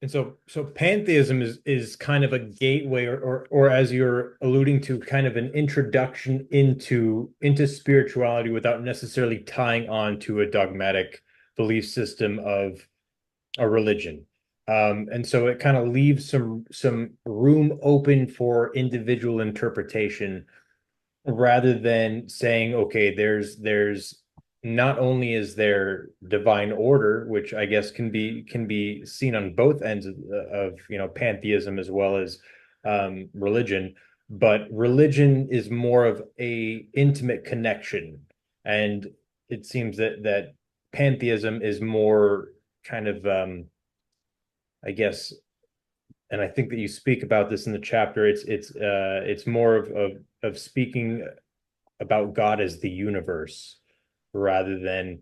And so pantheism is kind of a gateway, or as you're alluding to, kind of an introduction into spirituality without necessarily tying on to a dogmatic belief system of a religion. And so it kind of leaves some room open for individual interpretation rather than saying, okay, there's not only is there divine order, which I guess can be seen on both ends of pantheism as well as religion, but religion is more of a intimate connection, and it seems that pantheism is more kind of I guess, and I think that you speak about this in the chapter. It's more of speaking about God as the universe rather than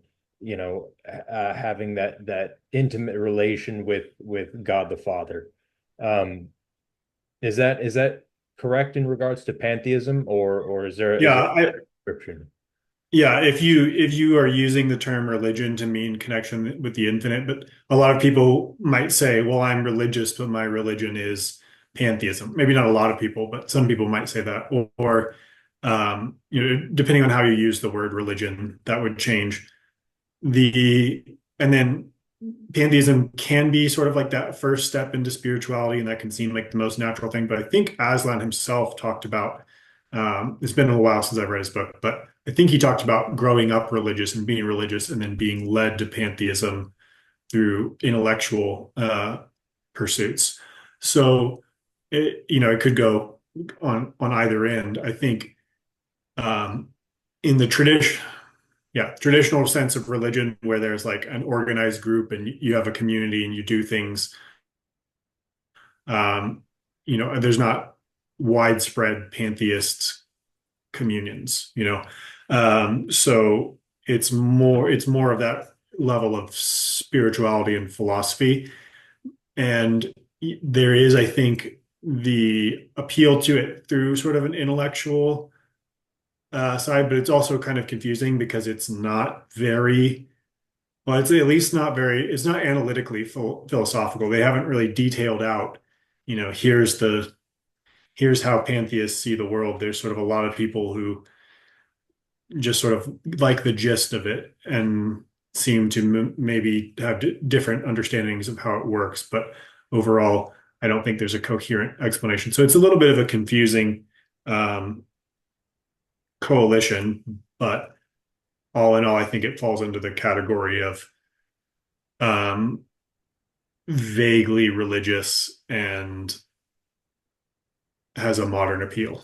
having that intimate relation with God the Father. Um, is that correct in regards to pantheism, or is there Yeah, I a description? yeah, if you are using the term religion to mean connection with the infinite, but a lot of people might say, well, I'm religious, but my religion is pantheism. Maybe not a lot of people, but some people might say that. Or depending on how you use the word religion, that would change. And then pantheism can be sort of like that first step into spirituality, and that can seem like the most natural thing. But I think Aslan himself talked about, it's been a while since I've read his book, but I think he talked about growing up religious and being religious and then being led to pantheism through intellectual pursuits. So it could go on either end. I think um, in the traditional sense of religion where there's like an organized group and you have a community and you do things, um, there's not widespread pantheist communions. So it's more of that level of spirituality and philosophy. And there is, I think, the appeal to it through sort of an intellectual side, but it's also kind of confusing because it's not very, well, it's at least not very, it's not analytically philosophical. They haven't really detailed out, here's how pantheists see the world. There's sort of a lot of people who just sort of like the gist of it and seem to maybe have different understandings of how it works. But overall, I don't think there's a coherent explanation. So it's a little bit of a confusing um, coalition, but all in all, I think it falls into the category of um, vaguely religious and has a modern appeal.